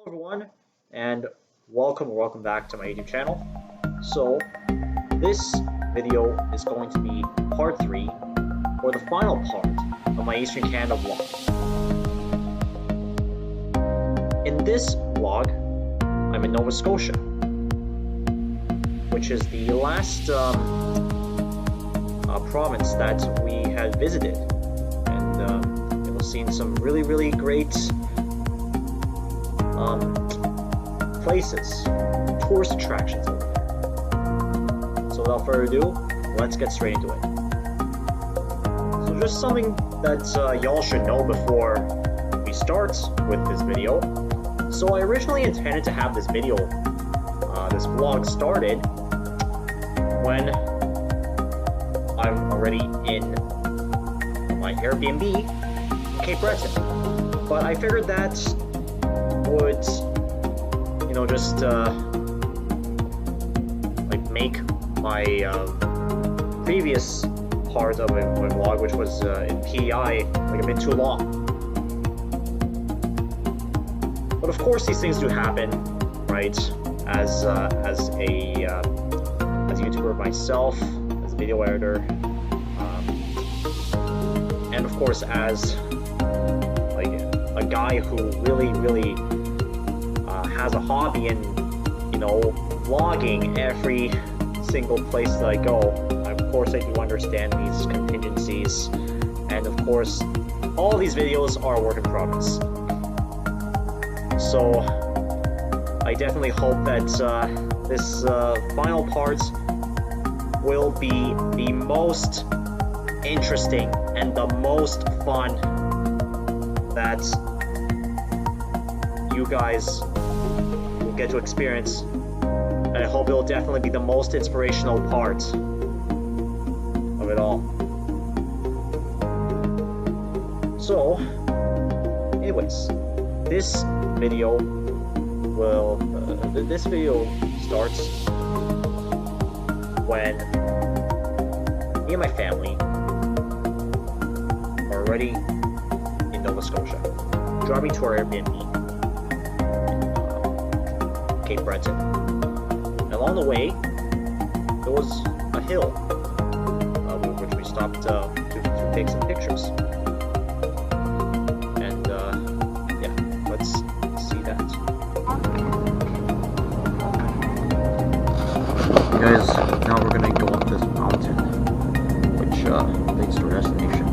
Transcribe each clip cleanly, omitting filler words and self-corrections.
Everyone, and welcome back to my YouTube channel. So this video is going to be part 3, or the final part of my Eastern Canada vlog. In this vlog, I'm in Nova Scotia, which is the last province that we had visited, and seen some really great places, tourist attractions over there. So without further ado, let's get straight into it. So just something that y'all should know before we start with this video. So I originally intended to have this video, this vlog started when I'm already in my Airbnb in Cape Breton. But I figured that would just like make my previous part of my vlog, which was in PEI, like a bit too long. But of course these things do happen, right? As a YouTuber myself, as a video editor, and of course as like a guy who really has a hobby in vlogging every single place that I go. Of course I do understand these contingencies, and of course all these videos are a work in progress. So I definitely hope that this final part will be the most interesting and the most fun that you guys will get to experience, and I hope it will definitely be the most inspirational part of it all. So anyways, this video starts when me and my family are already in Nova Scotia, driving to our Airbnb, Cape Breton. And along the way, there was a hill, which we stopped to take some pictures. And yeah, let's see that. Guys, now we're gonna go up this mountain, which leads to our destination.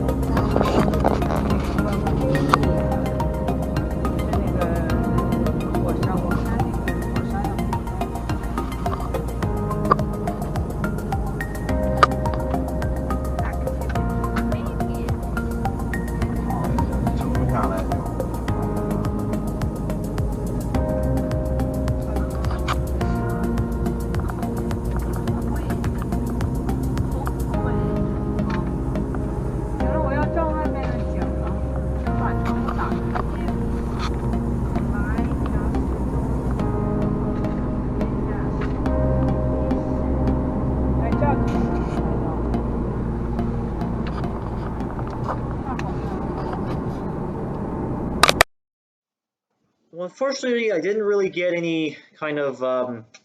Well, unfortunately, I didn't really get any kind of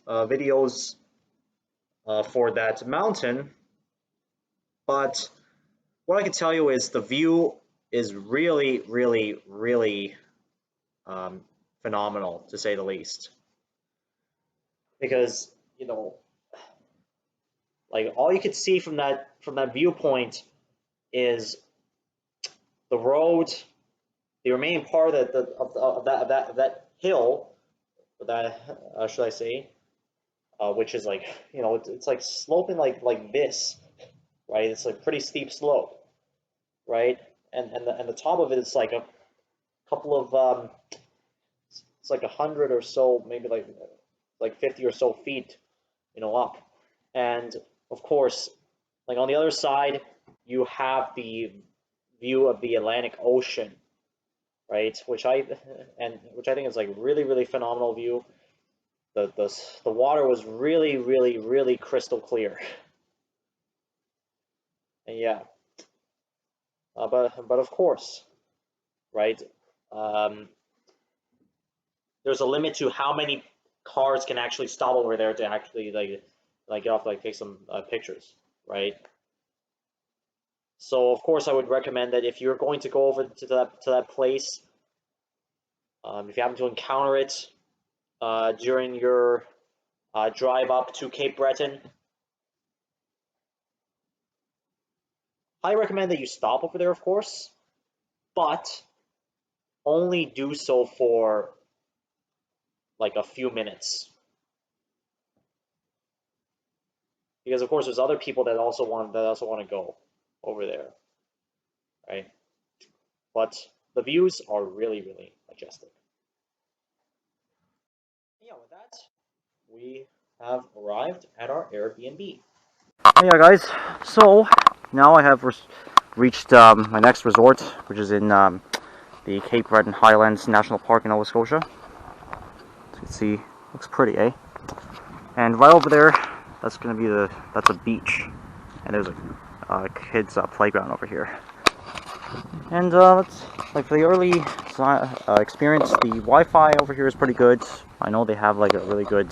videos for that mountain, but what I can tell you is the view is really phenomenal, to say the least. Because like all you could see from that viewpoint is the road, the remaining part of that hill, that should I say, which is like it's like sloping like this, right? It's like pretty steep slope, right? And the top of it is like a couple of it's like 100 or so, maybe like 50 or so feet, up. And of course, like on the other side, you have the view of the Atlantic Ocean, right? Which I think is like really phenomenal view. The water was really crystal clear. And yeah, but of course, right? there's a limit to how many cars can actually stop over there to actually like get off, like take some pictures, right? So of course I would recommend that if you're going to go over to that place, if you happen to encounter it during your drive up to Cape Breton, I recommend that you stop over there, of course, but only do so for like a few minutes, because of course there's other people that also want to go over there, right? But the views are really, really majestic. Yeah, with that, we have arrived at our Airbnb. Yeah, guys. So now I have reached my next resort, which is in the Cape Breton Highlands National Park in Nova Scotia. As you can see, looks pretty, eh? And right over there, that's gonna be that's a beach, and there's a kids playground over here. And let's, like, for the early experience, the Wi-Fi over here is pretty good. I know they have like a really good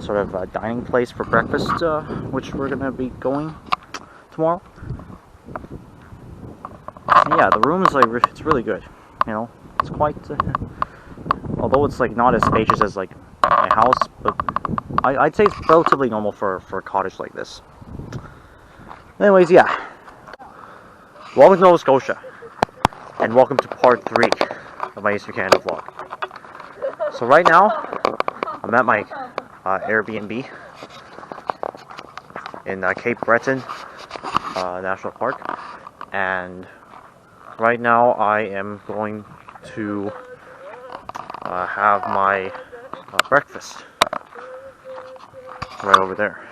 sort of dining place for breakfast, which we're gonna be going tomorrow. And yeah, the room is like, it's really good. You know, it's quite. Although it's like not as spacious as like my house, but I'd say it's relatively normal for a cottage like this. Anyways, yeah. Welcome to Nova Scotia, and welcome to part 3 of my Eastern Canada vlog. So right now, I'm at my Airbnb in Cape Breton National Park, and right now I am going to have my breakfast right over there.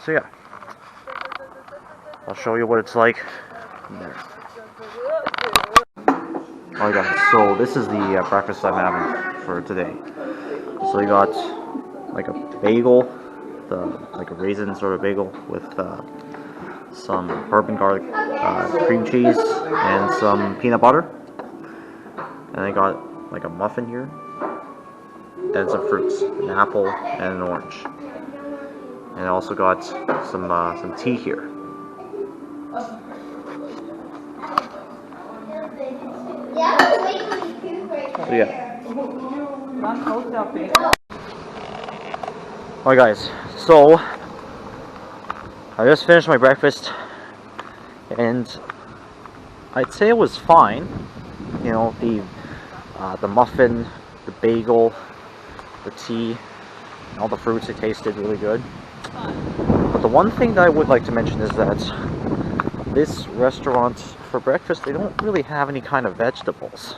So yeah, I'll show you what it's like there. Alright guys, so this is the breakfast I'm having for today. So you got like a bagel, like a raisin sort of bagel with some herb and garlic cream cheese and some peanut butter. And I got like a muffin here, and some fruits, an apple and an orange. And I also got some tea here. So yeah. Alright guys, so I just finished my breakfast, and I'd say it was fine. You know, the muffin, the bagel, the tea, and all the fruits, they tasted really good. But the one thing that I would like to mention is that this restaurant, for breakfast, they don't really have any kind of vegetables,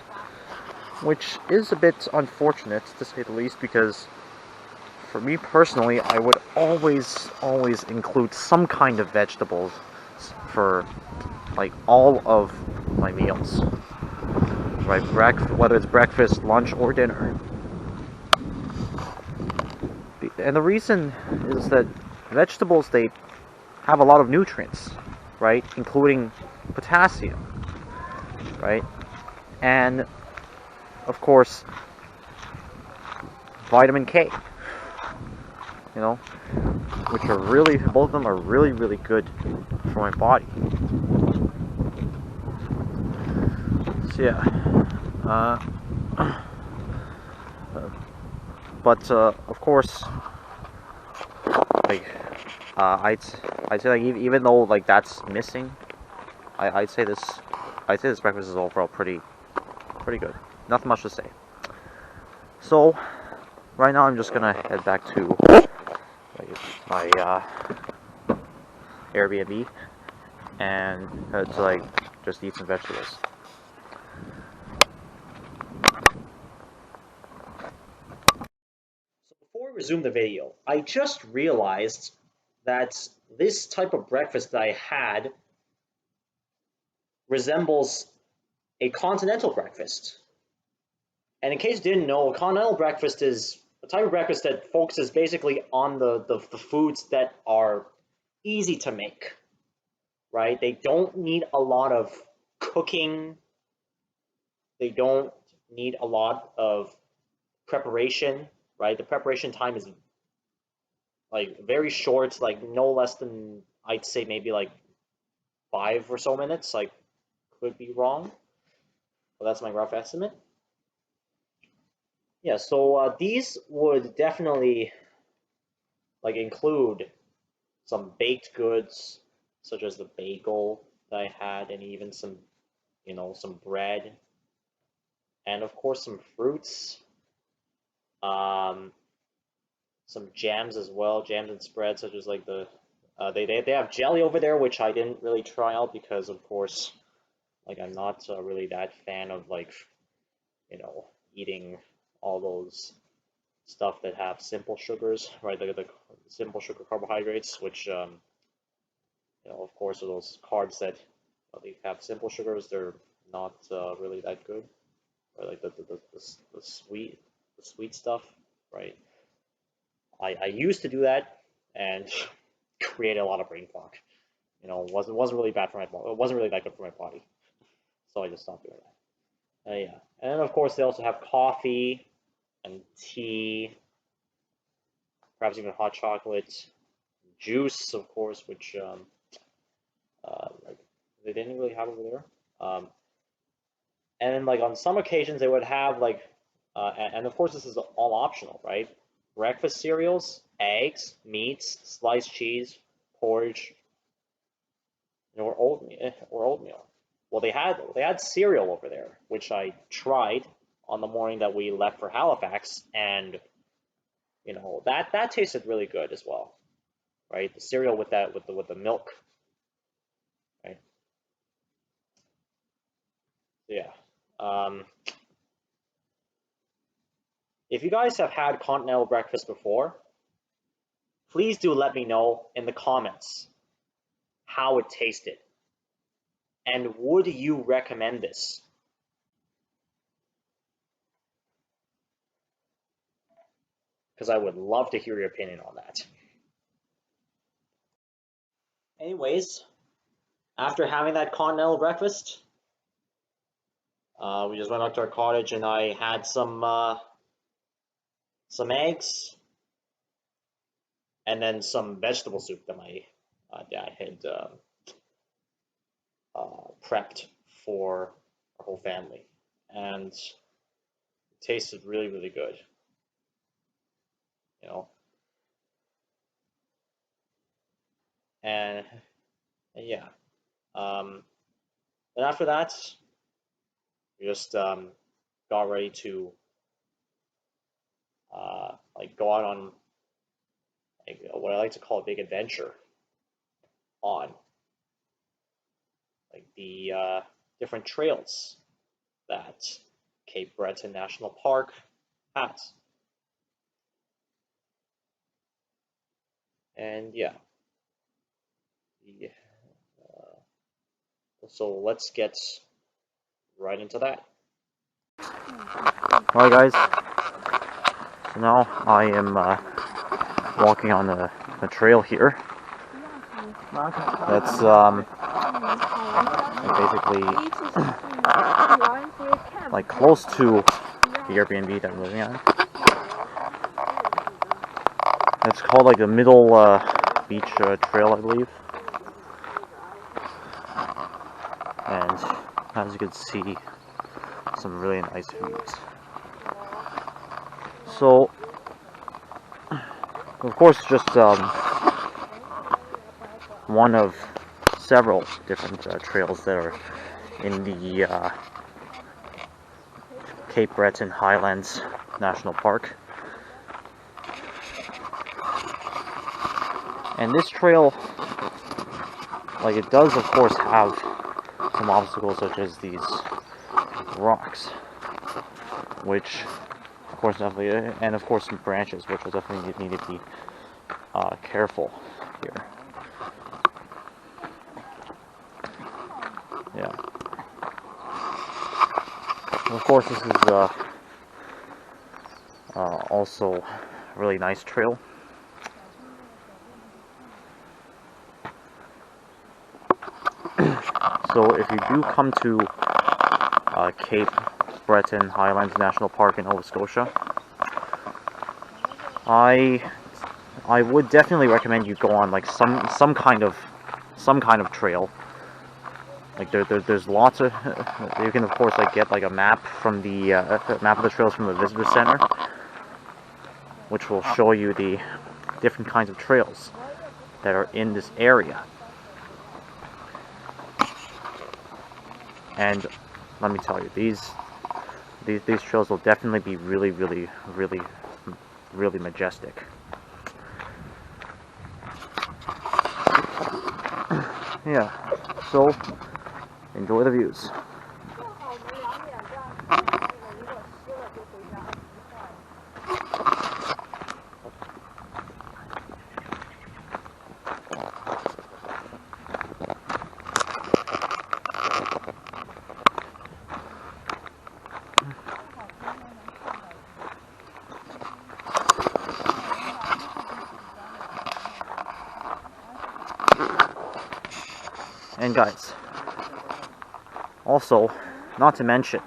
which is a bit unfortunate, to say the least, because for me personally, I would always include some kind of vegetables for like all of my meals, right? Whether it's breakfast, lunch, or dinner. And the reason is that vegetables, they have a lot of nutrients, right? Including potassium, right? And of course, vitamin K, you know, which are really, both of them are really, really good for my body. So yeah, but of course, like I'd say, like, even though like that's missing, I'd say this breakfast is overall pretty good. Nothing much to say. So right now I'm just gonna head back to my Airbnb and head to like just eat some vegetables. So before we resume the video, I just realized that this type of breakfast that I had resembles a continental breakfast. And in case you didn't know, a continental breakfast is a type of breakfast that focuses basically on the foods that are easy to make, right? They don't need a lot of cooking. They don't need a lot of preparation, right? The preparation time is like very short, like no less than, I'd say maybe like 5 or so minutes. I could be wrong, but that's my rough estimate. Yeah, so these would definitely like include some baked goods, such as the bagel that I had, and even some, some bread, and of course some fruits, um, some jams as well, jams and spreads, such as like they have jelly over there, which I didn't really try out because, of course, like I'm not really that fan of like, eating all those stuff that have simple sugars, right? The simple sugar carbohydrates, which of course, are those carbs that they have simple sugars. They're not really that good, or like the sweet stuff, right? I used to do that and created a lot of brain fog. Wasn't really bad for my body. It wasn't really that good for my body, so I just stopped doing that. Yeah, and then of course they also have coffee and tea, perhaps even hot chocolate, juice, of course, which like they didn't really have over there. And then like on some occasions they would have like, and of course this is all optional, right? Breakfast cereals, eggs, meats, sliced cheese, porridge, or oatmeal. Well, they had cereal over there, which I tried on the morning that we left for Halifax, and that tasted really good as well, right? The cereal with the milk, right? Yeah. If you guys have had continental breakfast before, please do let me know in the comments how it tasted, and would you recommend this? Because I would love to hear your opinion on that. Anyways, after having that continental breakfast, we just went up to our cottage and I had some eggs and then some vegetable soup that my dad had prepped for our whole family, and it tasted really, really good. And yeah. And after that, we just got ready to like go out on like what I like to call a big adventure on like the different trails that Cape Breton National Park has. And yeah, so let's get right into that. Alright guys, so now I am walking on the trail here. That's basically like close to the Airbnb that I'm living at. It's called like the Middle Beach Trail, I believe. And as you can see, some really nice views. So, of course, just one of several different trails that are in the Cape Breton Highlands National Park. And this trail, like it does of course have some obstacles such as these rocks, which of course definitely, and of course some branches, which will definitely need to be careful here. Yeah. And of course this is also a really nice trail. So if you do come to Cape Breton Highlands National Park in Nova Scotia. I would definitely recommend you go on like some kind of trail. Like there's lots of you can of course like get like a map from the map of the trails from the visitor center, which will show you the different kinds of trails that are in this area. And let me tell you, these trails will definitely be really majestic. Yeah, so enjoy the views. And guys, also, not to mention,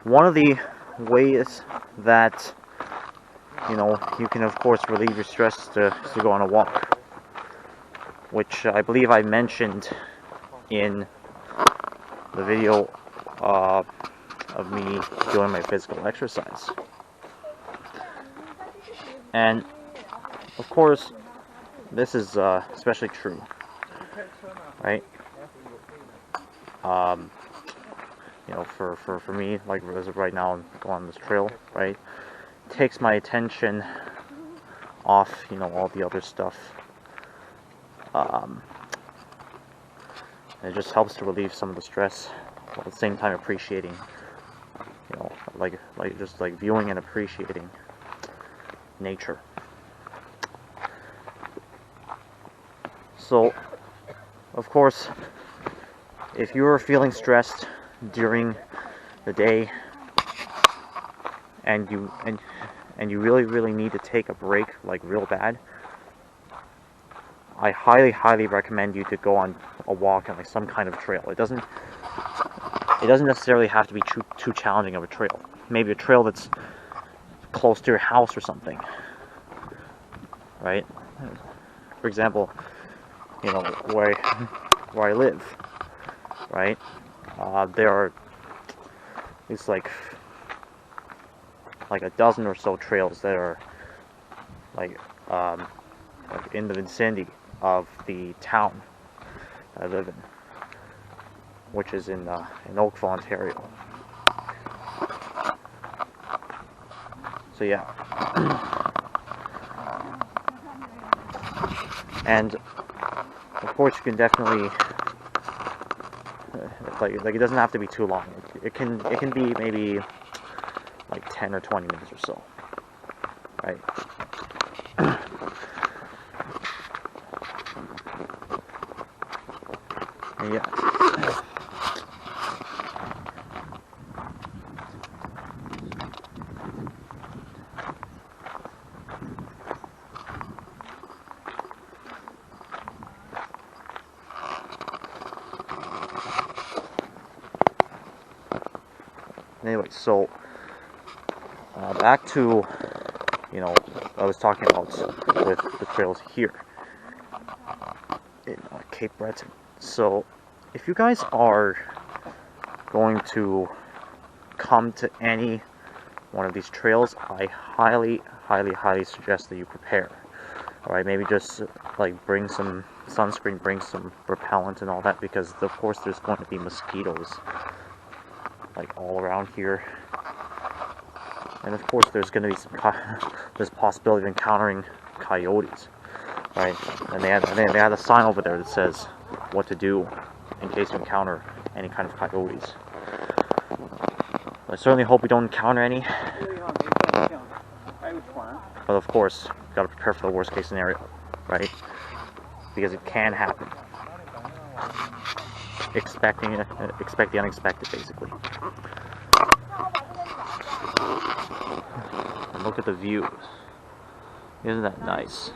one of the ways that, you know, you can of course relieve your stress to go on a walk, which I believe I mentioned in the video of me doing my physical exercise. And of course, this is especially true, right? You know, for me, like as of right now, I'm going on this trail, right? It takes my attention off, you know, all the other stuff. It just helps to relieve some of the stress, while at the same time appreciating, you know, like just like viewing and appreciating nature. So, of course, if you are feeling stressed during the day and you really need to take a break, like real bad, I highly recommend you to go on a walk on like some kind of trail. It doesn't necessarily have to be too challenging of a trail. Maybe a trail that's close to your house or something, right? For example, you know, where I live, right? There are at least like a dozen or so trails that are like in the vicinity of the town I live in, which is in Oakville, Ontario. So yeah, and of course you can definitely like it doesn't have to be too long. It can be maybe like 10 or 20 minutes or so, right? And yeah. Anyway, so back to, you know, I was talking about with the trails here in Cape Breton. So if you guys are going to come to any one of these trails, I highly suggest that you prepare. Alright, maybe just like bring some sunscreen, bring some repellent and all that, because of course there's going to be mosquitoes like all around here, and of course there's going to be there's possibility of encountering coyotes, right? And they had a sign over there that says what to do in case you encounter any kind of coyotes. I certainly hope we don't encounter any, but of course you got to prepare for the worst case scenario, right? Because it can happen. Expect the unexpected, basically. And look at the views. Isn't that nice?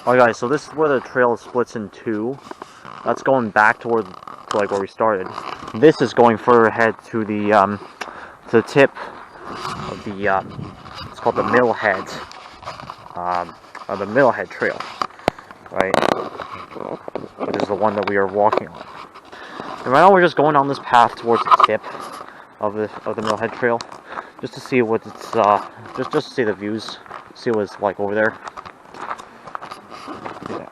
Alright guys, so this is where the trail splits in two. That's going back toward like where we started. This is going further ahead to the tip of the it's called the Millhead, or the Millhead Trail, right? Which is the one that we are walking on. And right now we're just going down this path towards the tip of the Millhead Trail, just to see what it's just to see the views, see what it's like over there. Yeah.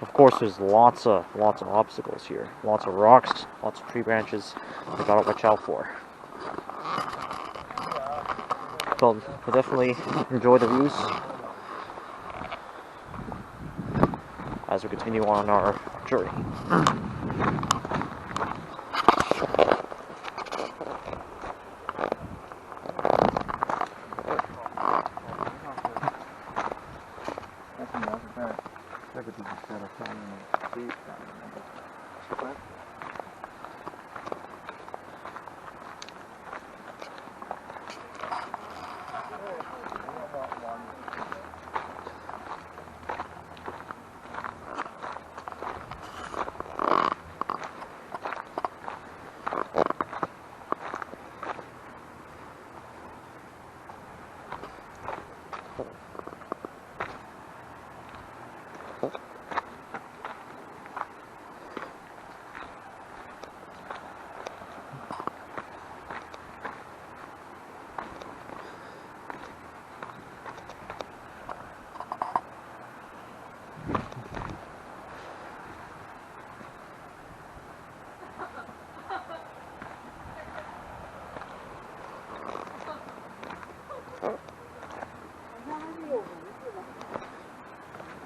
Of course, there's lots of obstacles here, lots of rocks, lots of tree branches. We gotta watch out for. So we'll definitely enjoy the views as we continue on our journey.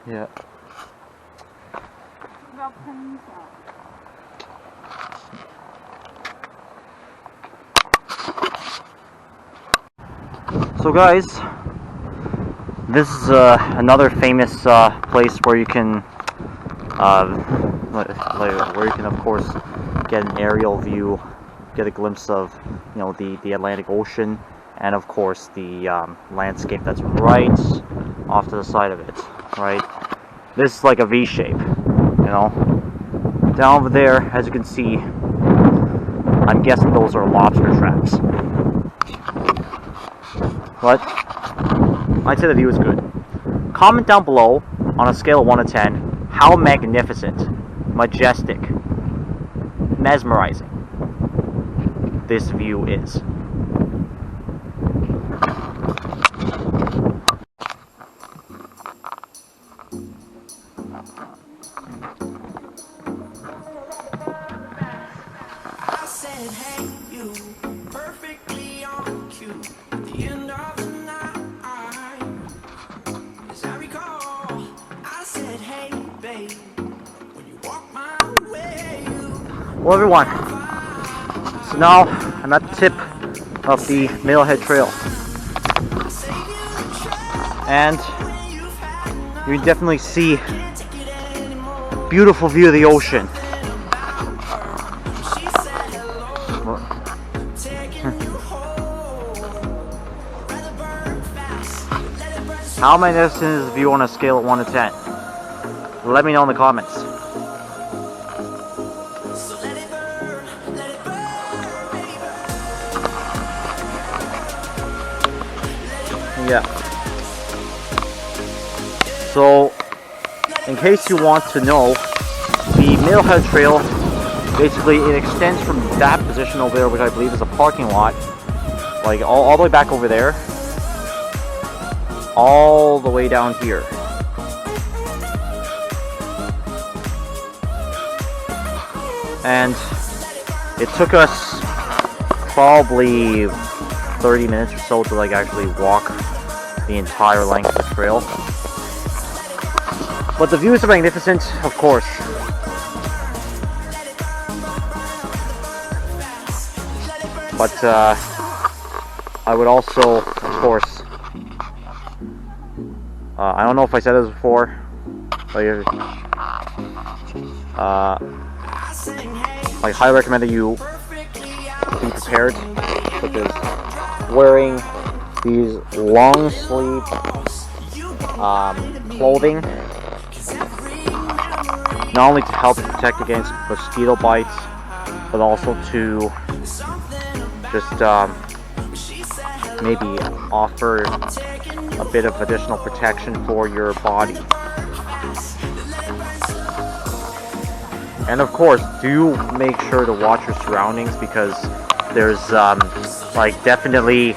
Yeah. So guys, this is another famous place where you can of course get an aerial view, get a glimpse of the Atlantic Ocean, and of course the landscape that's right off to the side of it. Right, this is like a V shape, Down over there, as you can see, I'm guessing those are lobster traps. But I'd say the view is good. Comment down below on a scale of 1 to 10 how magnificent, majestic, mesmerizing this view is. Well everyone, so now I'm at the tip of the Millhead Trail, and you can definitely see a beautiful view of the ocean. How magnificent is the view on a scale of 1 to 10? Let me know in the comments. Yeah. So, in case you want to know, the Millhead Trail, basically it extends from that position over there, which I believe is a parking lot, like all the way back over there, all the way down here. And it took us probably 30 minutes or so to actually walk the entire length of the trail. But the views are magnificent, of course. But I would also, of course, I don't know if I said this before, but I highly recommend that you be prepared, such as wearing these long sleeve clothing, not only to help protect against mosquito bites, but also to just maybe offer a bit of additional protection for your body. And of course, do make sure to watch your surroundings, because there's like definitely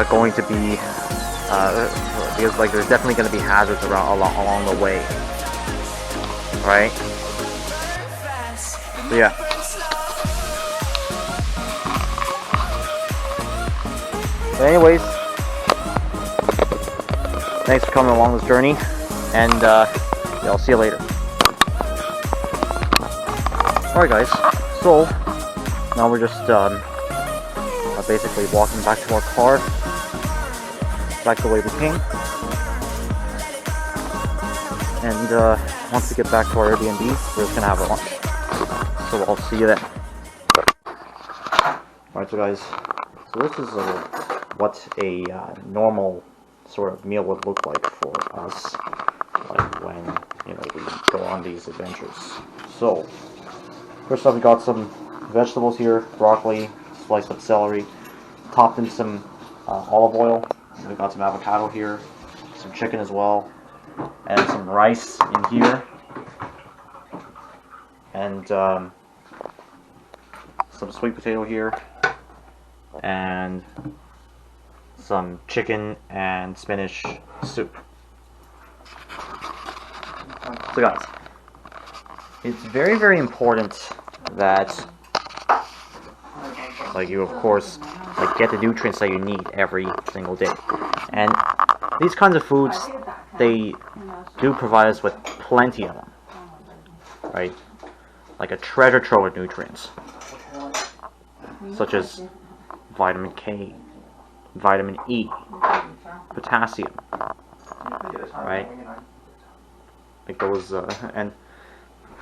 going to be because like there's definitely going to be hazards along the way, right? So yeah. But anyways, thanks for coming along this journey, and yeah, I'll see you later. Alright guys, so now we're just basically walking back to our car, back the way we came, and once we get back to our Airbnb, we're just gonna have a lunch. So I'll see you then. Alright, so guys, so this is what a normal sort of meal would look like for us, like when, you know, we go on these adventures. So first off, we got some vegetables here, broccoli, sliced up celery, topped in some olive oil. We got some avocado here, some chicken as well, and some rice in here, and some sweet potato here, and some chicken and spinach soup. So guys, it's very, very important that like you of course like get the nutrients that you need every single day. And these kinds of foods, they do provide us with plenty of them, right? Like a treasure trove of nutrients, such as vitamin K, vitamin E, potassium, right? Like those, and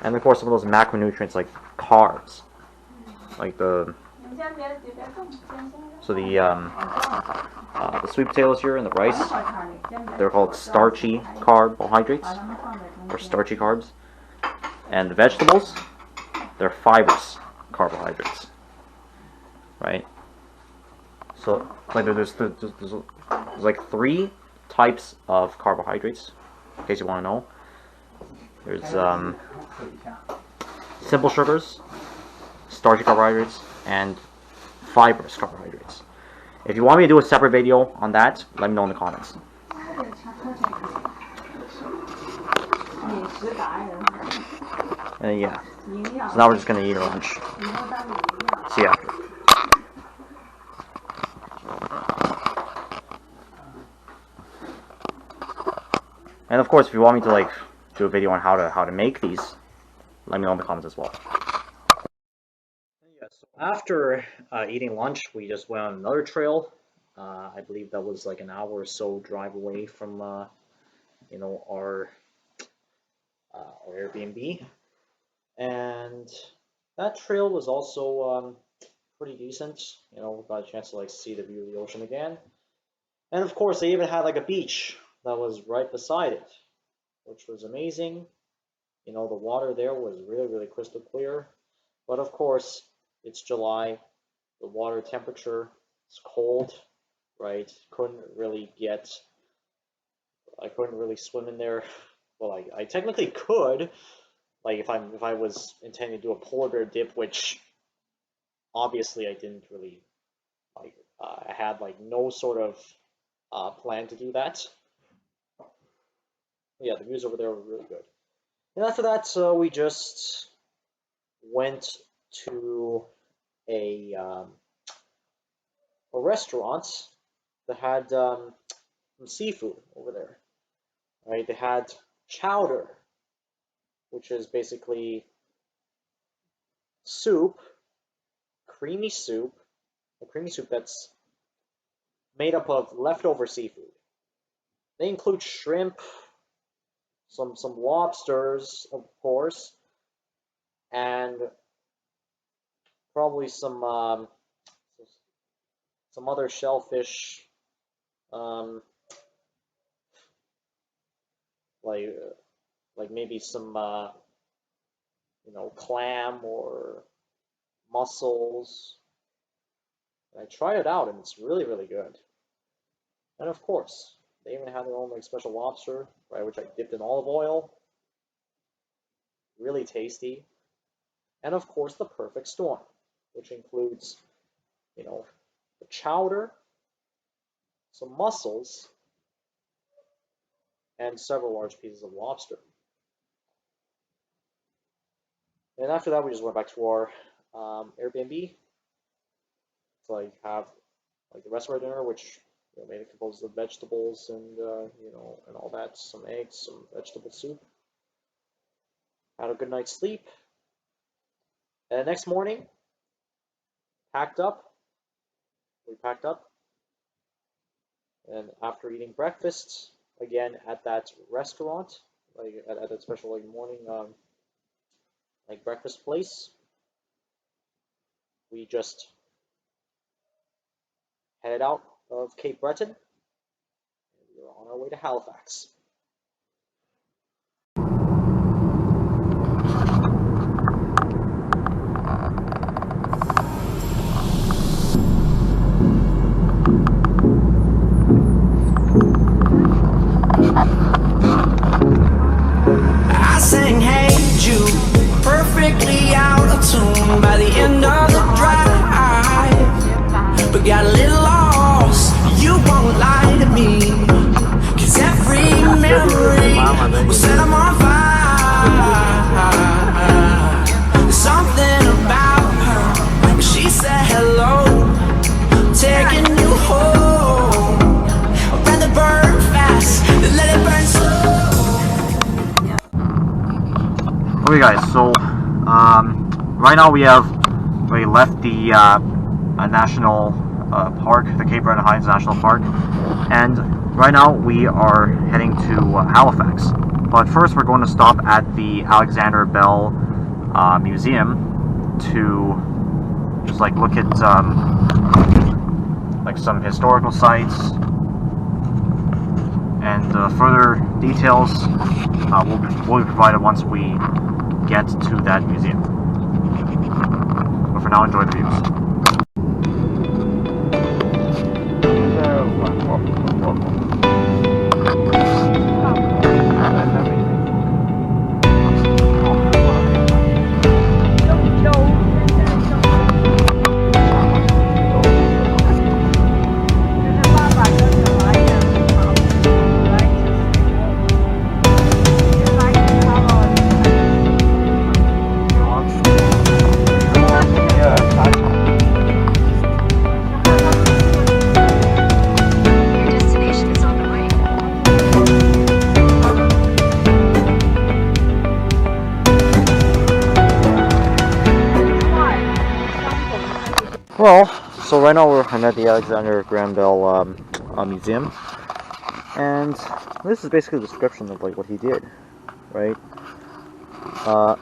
of course some of those macronutrients like carbs, like the sweet potatoes here and the rice, they're called starchy carbohydrates, or starchy carbs, and the vegetables, they're fibrous carbohydrates, right? So like there's like 3 types of carbohydrates, in case you want to know. There's simple sugars, starchy carbohydrates, and fibrous carbohydrates. If you want me to do a separate video on that, let me know in the comments. And yeah, so now we're just gonna eat our lunch. See you after. And of course, if you want me to like do a video on how to make these, let me know in the comments as well. Yeah, so after eating lunch, we just went on another trail. I believe that was like an hour or so drive away from you know, our Airbnb, and that trail was also pretty decent. You know, got a chance to like see the view of the ocean again, and of course they even had like a beach that was right beside it, which was amazing. You know, the water there was really, really crystal clear. But of course, it's July, the water temperature is cold, right? I couldn't really swim in there. Well, I technically could, like if I was intending to do a polar bear dip, which obviously I didn't really like. I had like no sort of plan to do that. Yeah, the views over there were really good. And after that, so we just went to a restaurant that had some seafood over there. Right? They had chowder, which is basically soup, creamy soup, a creamy soup that's made up of leftover seafood. They include shrimp, some lobsters, of course, and probably some other shellfish, like maybe some clam or mussels. And I tried it out, and it's really, really good. And of course, they even have their own special lobster, right, which I dipped in olive oil. Really tasty. And of course, the perfect storm, which includes, the chowder, some mussels, and several large pieces of lobster. And after that, we just went back to our Airbnb to have the rest of our dinner, which mainly composed of vegetables and and all that, some eggs, some vegetable soup. Had a good night's sleep, and the next morning, packed up. We packed up, and after eating breakfast again at that restaurant, at that special morning breakfast place, we just headed out of Cape Breton, and we were on our way to Halifax. I sang Hey Jude, perfectly out of tune by the end of the drive, but got a little lost. You won't lie to me, 'cause every memory will set them on fire. There's something about her when she said hello, taking you home. I'd rather burn fast than let it burn slow. Okay guys, so right now we left the national park, the Cape Breton Halifax National Park, and right now we are heading to Halifax. But first we're going to stop at the Alexander Bell Museum to just look at some historical sites, and further details will be provided once we get to that museum. But for now, enjoy the views. Well, so right now I'm at the Alexander Graham Bell Museum, and this is basically a description of what he did, right? So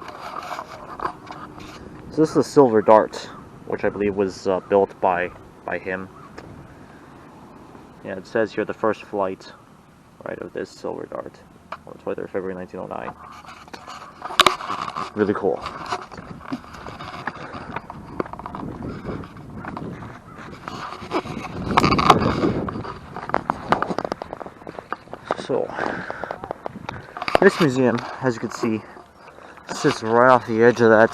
this is a silver dart, which I believe was built by him. Yeah, it says here the first flight, right, of this silver dart on the 23rd of February 1909. Really cool. So, this museum, as you can see, sits right off the edge of the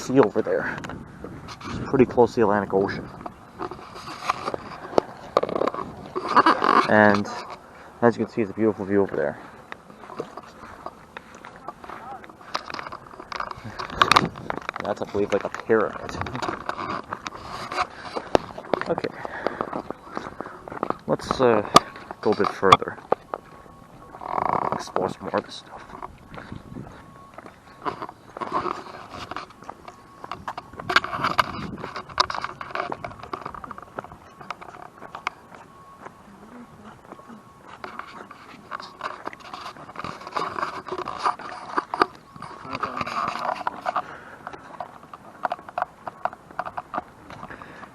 sea over there. It's pretty close to the Atlantic Ocean. And as you can see, it's a beautiful view over there. That's, I believe, like a pyramid. Okay. Let's go a bit further. Explore some more of this stuff.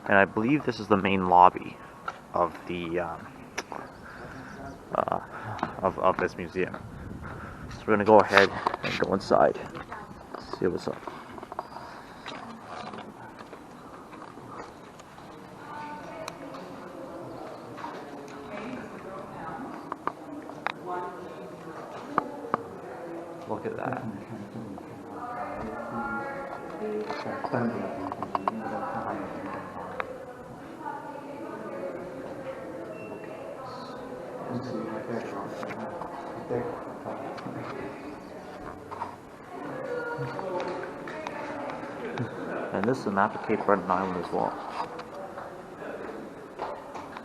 And I believe this is the main lobby of the of this museum. So we're gonna go ahead and go inside. See what's up. Look at that. And this is a map of Cape Breton Island as well.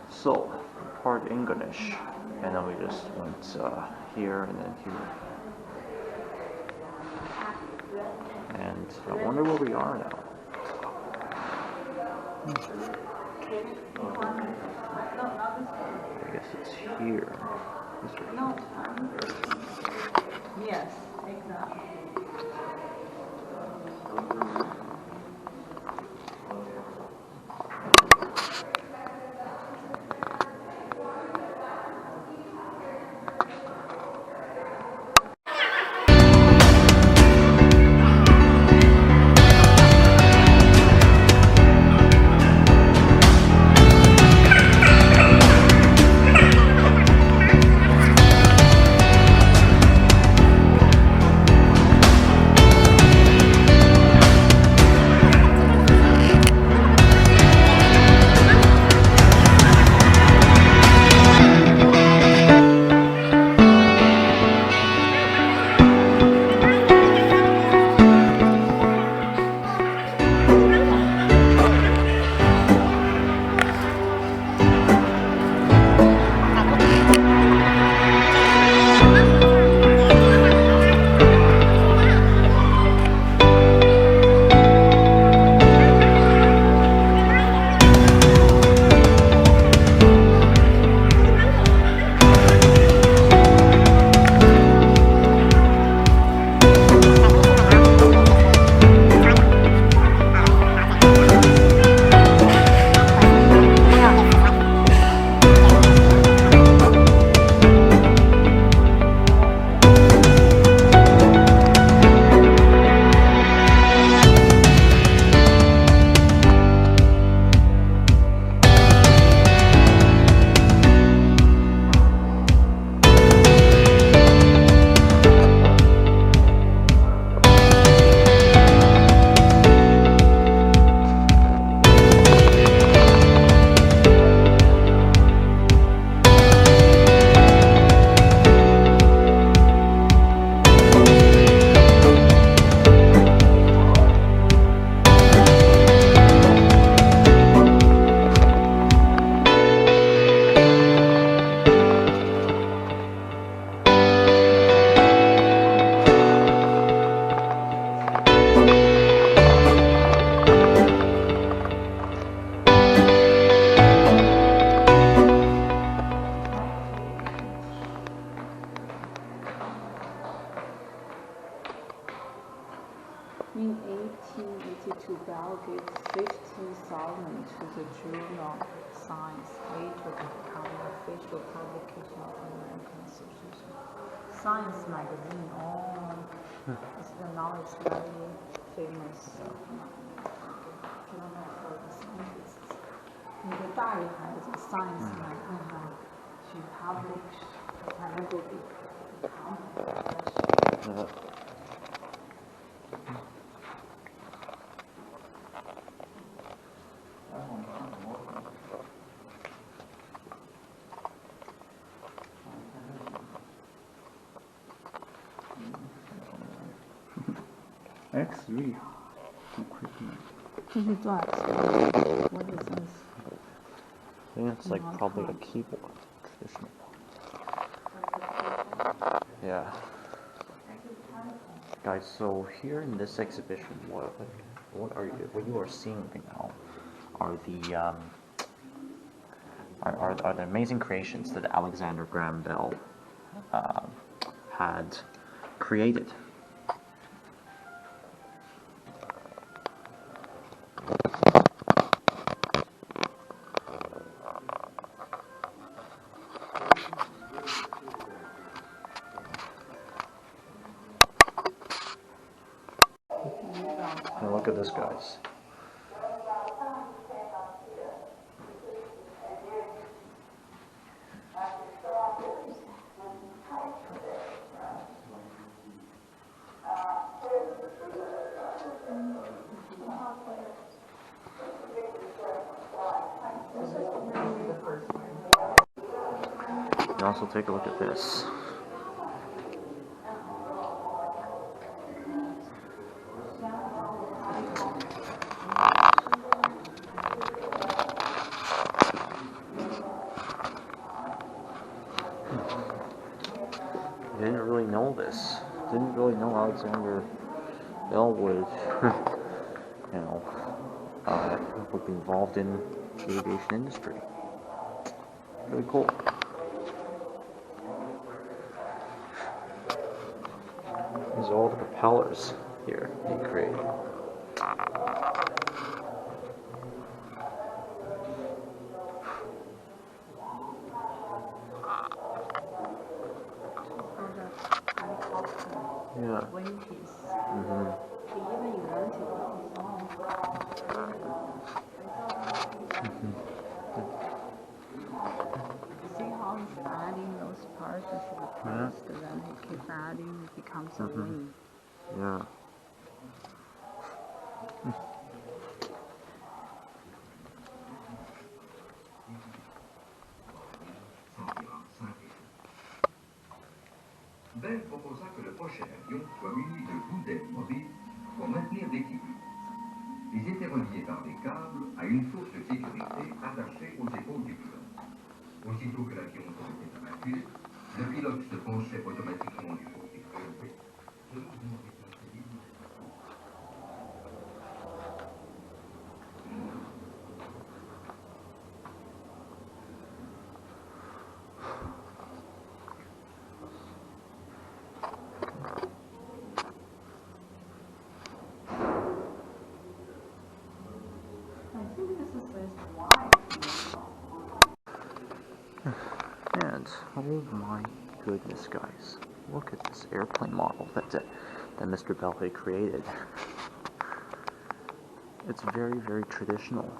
So, part Ingonish, and then we just went here and then here. And I wonder where we are now. I guess it's here. This way. No. Yes, exactly. In 1882, Bell gave 50,000 to the journal Science, later to become an official publication of the American Association. Science magazine, now it's very famous journal for the scientists. 那个大一孩子 Science magazine, she published a book. X really too quick. What is this? I think it's like probably a keyboard, traditional. Yeah. Guys, so here in this exhibition, what you are seeing right now are the amazing creations that Alexander Graham Bell had created. And look at this, guys. And also take a look at this. I didn't really know this. Didn't really know Alexander Bell would, you know, would be involved in the aviation industry. Really cool. These are all the propellers here he created. Yeah. 20s. Mm-hmm. He even invented the song. See how he's adding those parts as he replaced, and then he keeps adding, it becomes a wing. Yeah. Bell proposa que le prochain avion soit muni de bouts d'aile mobiles pour maintenir l'équilibre. Ils étaient reliés par des câbles à une source de sécurité attachée aux épaules du pilote. Aussitôt que l'avion était abattu, le pilote se penchait automatiquement du côté relevé. Le mouvement était assez libre. I think this is his wife. And oh my goodness, guys, look at this airplane model that Mr. Bell had created. It's very, very traditional.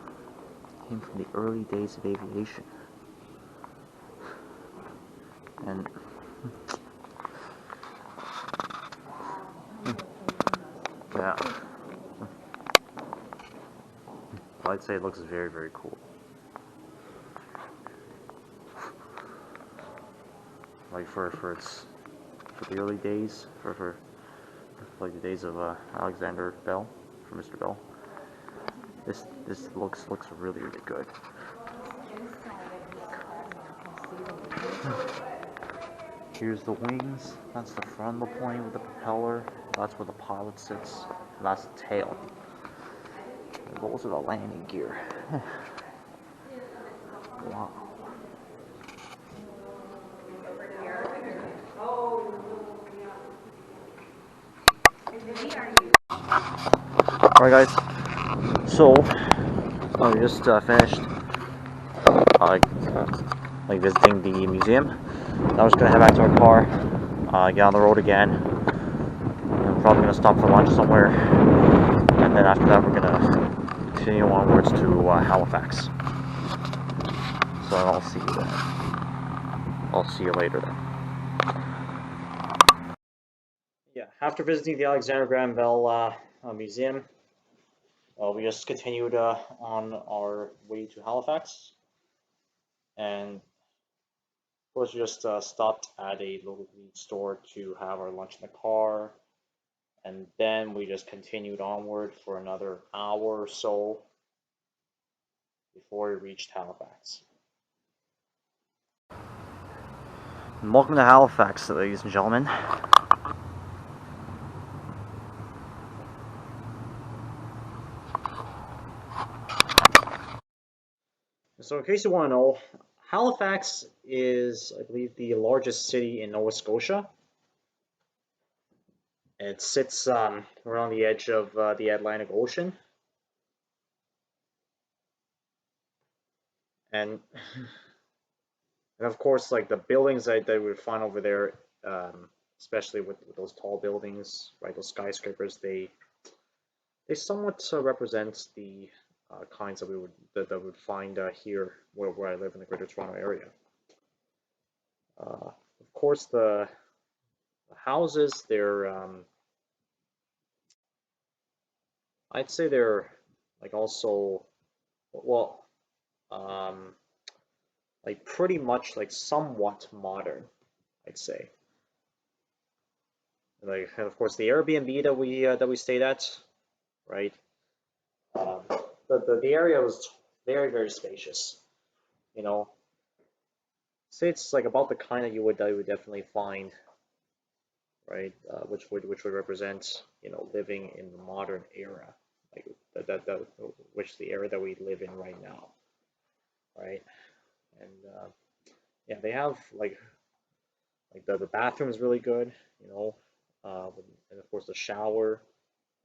Came from the early days of aviation. And yeah, I'd say it looks very, very cool. Like for the early days, for like the days of Alexander Bell, for Mr. Bell. This looks really, really good. Here's the wings. That's the front of the plane with the propeller. That's where the pilot sits. And that's the tail. And those are the landing gear. Wow. Alright guys, so we just finished like visiting the museum. Now we're just gonna head back to our car, get on the road again. I'm probably gonna stop for lunch somewhere, and then after that we're gonna continue onwards to Halifax. So I'll see you then. I'll see you later then. Yeah, after visiting the Alexander Graham Bell Museum, we just continued on our way to Halifax, and of course we just stopped at a local convenience store to have our lunch in the car, and then we just continued onward for another hour or so before we reached Halifax. And welcome to Halifax, ladies and gentlemen. So in case you want to know, Halifax is, I believe, the largest city in Nova Scotia. It sits right on the edge of the Atlantic Ocean. And of course, like the buildings that we would find over there, especially with those tall buildings, right, those skyscrapers, they they somewhat represent the kinds that we would find here where I live in the Greater Toronto area. Of course, the houses, they're I'd say they're like also, well, like pretty much like somewhat modern, I'd say. Like, and of course, the Airbnb that we stayed at, right? The area was very, very spacious. You know, say it's like about the kind that you would definitely find, right? Which would represent, you know, living in the modern era, like which the era that we live in right now, right? And yeah, they have like the bathroom is really good, you know, and of course the shower,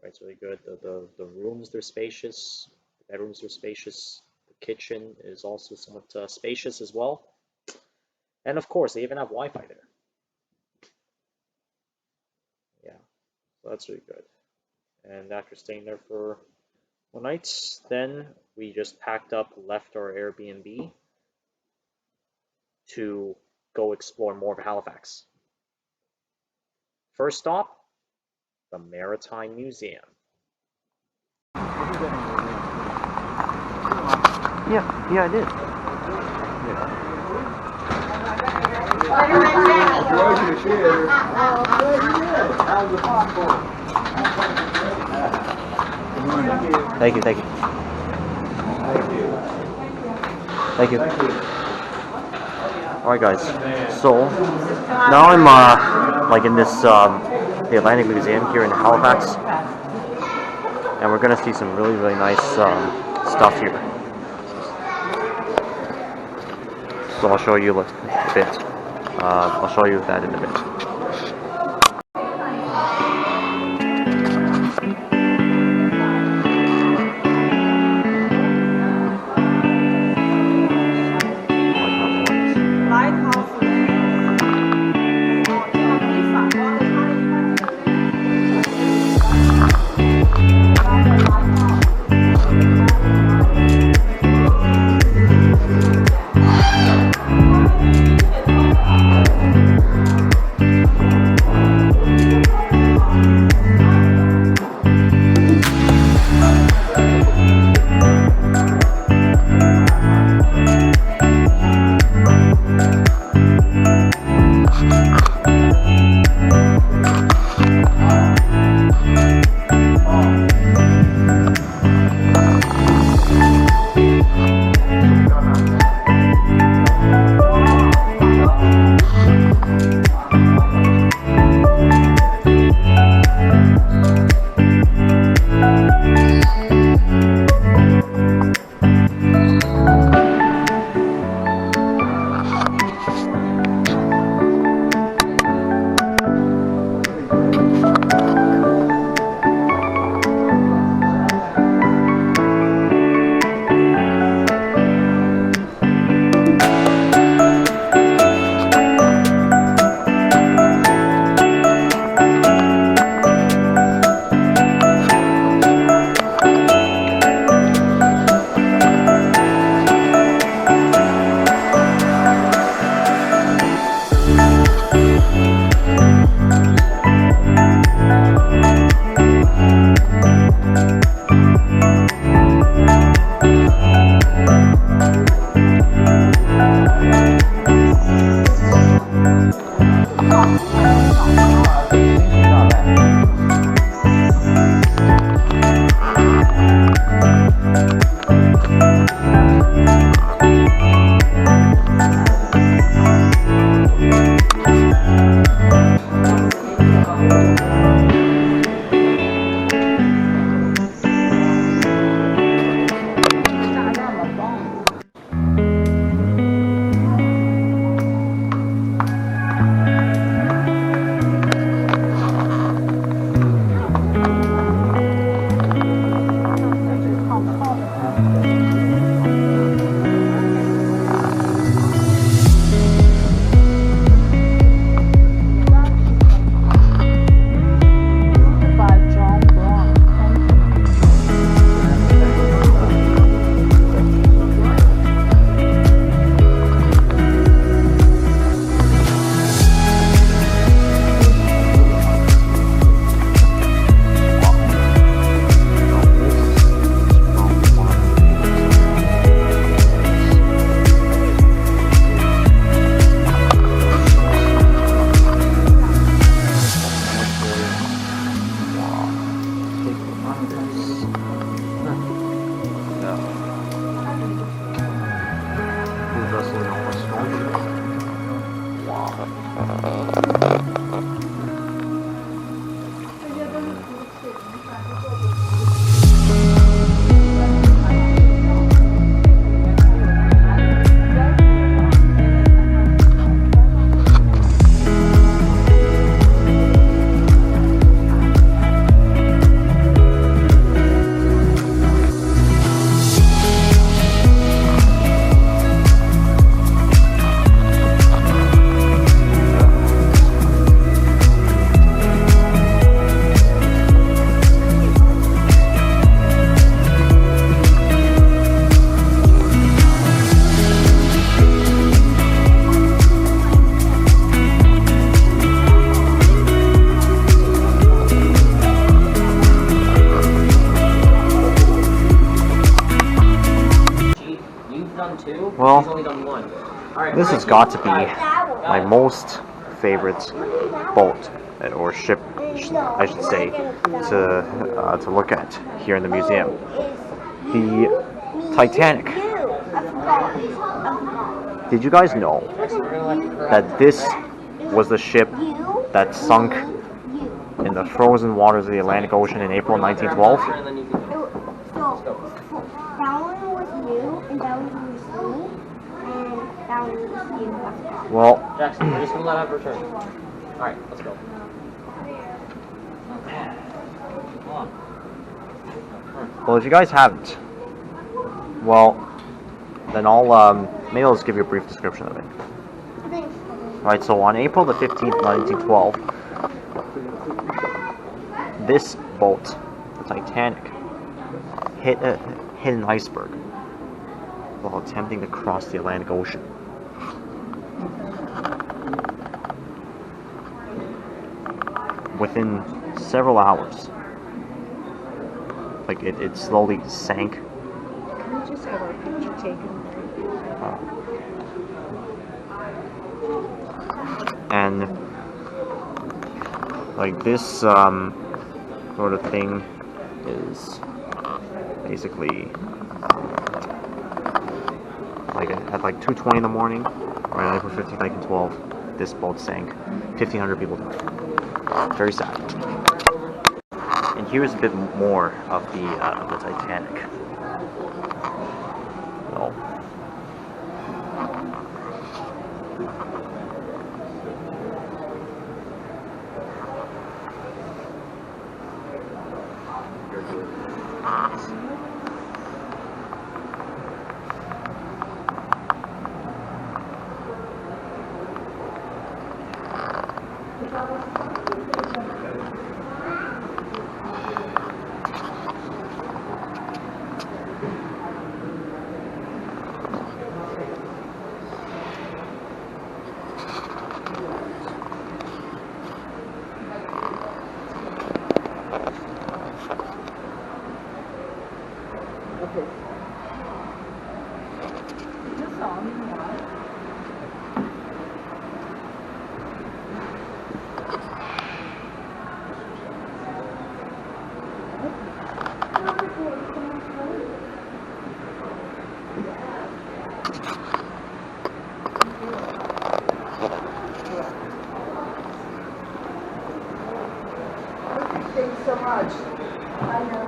right? It's really good. The rooms, they're spacious. The bedrooms are spacious. The kitchen is also somewhat spacious as well. And of course, they even have Wi-Fi there. Yeah, so that's really good. And after staying there for one night, then we just packed up, left our Airbnb to go explore more of Halifax. First stop, the Maritime Museum. Yeah, I did. Thank you. Thank you. Alright guys, so now I'm like in this the Atlantic Museum here in Halifax, and we're gonna see some really nice stuff here. So I'll show you a bit. I'll show you that in a bit. Who's wrestling Nova Scotia? Well, this has got to be my most favorite boat, or ship, I should say, to look at here in the museum. The Titanic. Did you guys know that this was the ship that sunk in the frozen waters of the Atlantic Ocean in April 1912? Well, Jackson, we're just gonna let her return. Alright, let's go. Come on. well, if you guys haven't, well, then maybe I'll just give you a brief description of it. Right, so on April the 15th, 1912, this boat, the Titanic, hit an iceberg while attempting to cross the Atlantic Ocean. Within several hours, like it slowly sank. Can we just have our picture taken? And like this sort of thing is basically like at like 2:20 in the morning, right on April 15th, 1912, this boat sank. 1,500 people died. Very sad. And here's a bit more of the Titanic. So, Thanks so much. I know.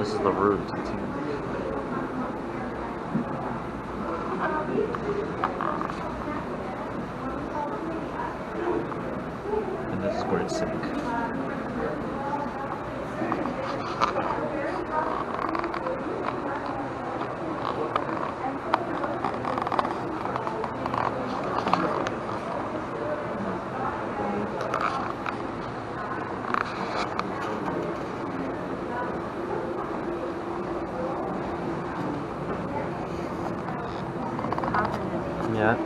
this is the route to. And this is where it's sitting. Yeah.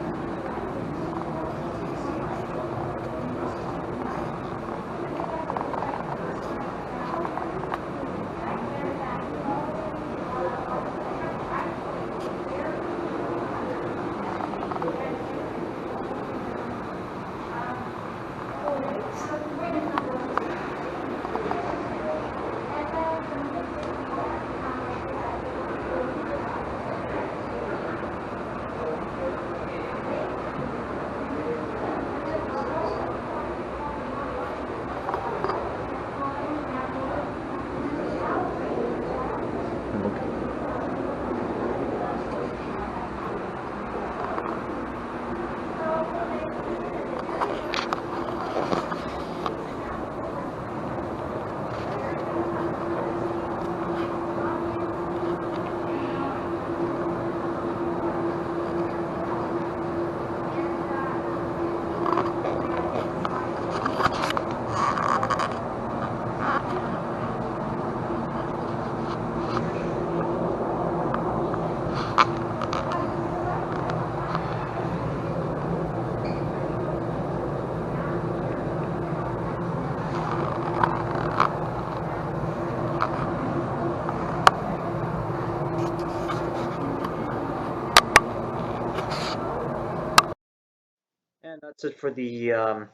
And that's it for the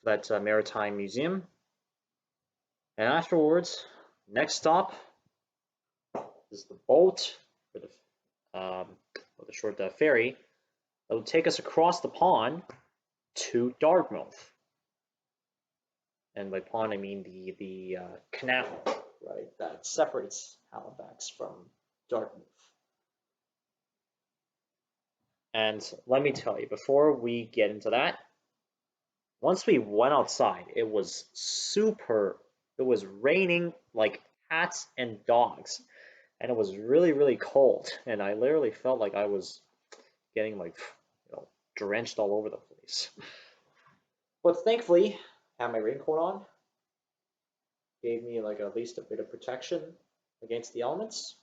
that maritime museum. And afterwards, next stop is the boat, or the short ferry that will take us across the pond to Dartmouth. And by pond, I mean the canal, right, that separates Halifax from Dartmouth. And let me tell you, before we get into that, once we went outside, it was it was raining like cats and dogs, and it was really, really cold, and I literally felt like I was getting like, drenched all over the place. But thankfully, I had my raincoat on, gave me like at least a bit of protection against the elements.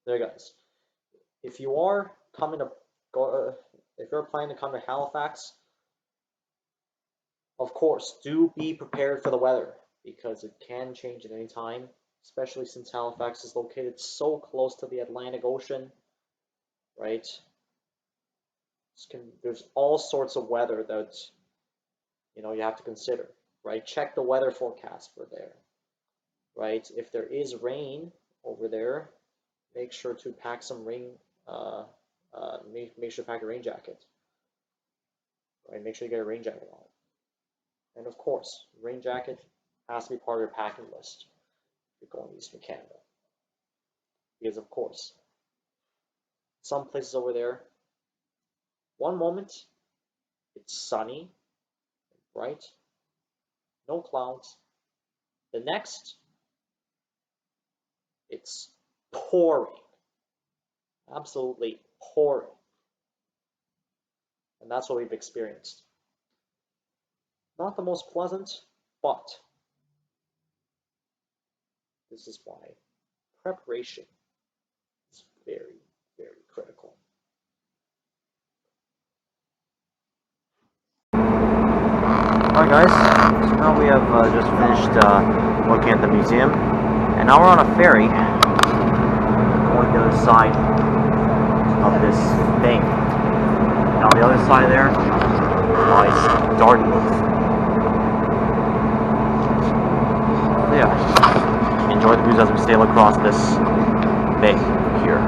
There, guys. If you are coming to if you're planning to come to Halifax, of course, do be prepared for the weather because it can change at any time, especially since Halifax is located so close to the Atlantic Ocean, right? There's all sorts of weather that you have to consider, right? Check the weather forecast for there, right? If there is rain over there, make sure to pack some rain. Make sure to pack a rain jacket. Right? Make sure you get a rain jacket on. And of course, rain jacket has to be part of your packing list if you're going to Eastern Canada. Because of course, some places over there, one moment it's sunny, bright, no clouds. The next, it's pouring, absolutely pouring. And that's what we've experienced. Not the most pleasant, but this is why preparation is very, very critical. Alright guys, so now we have just finished looking at the museum, and now we're on a ferry going to the other side of this bay. Now the other side there lies Dartmouth. Yeah, enjoy the views as we sail across this bay here.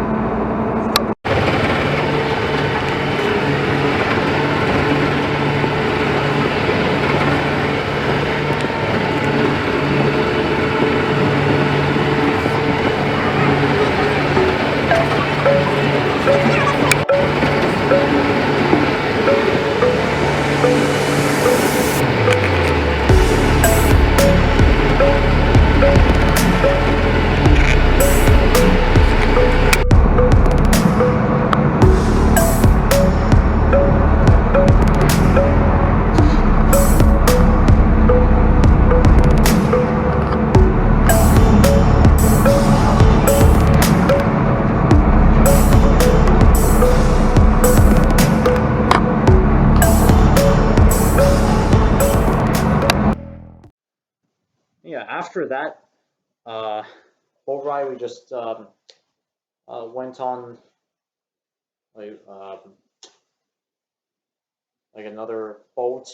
after that boat ride, we just went on like another boat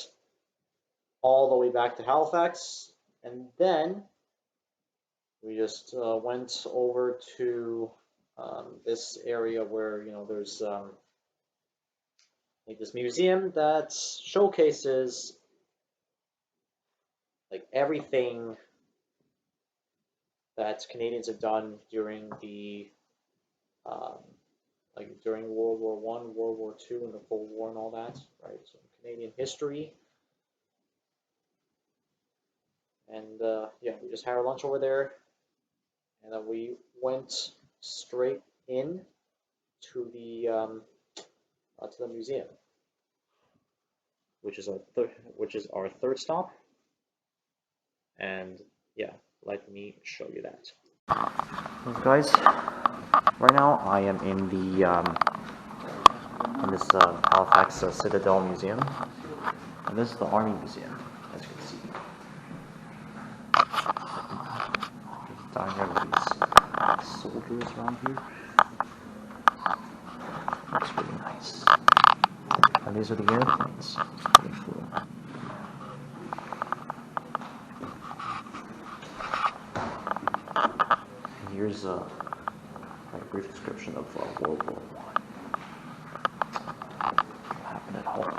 all the way back to Halifax, and then we just went over to this area where there's like this museum that showcases like everything that Canadians have done during the like during World War I, World War II, and the Cold War and all that, right? So Canadian history. And yeah, we just had our lunch over there, and then we went straight in to the museum, which is our third stop. And yeah, let me show you that. So guys, right now I am in the in this Halifax Citadel Museum, and this is the Army Museum, as you can see. Down here with these soldiers around here. Looks really nice. And these are the airplanes. Pretty cool. And here's a brief description of World War I. What happened at home.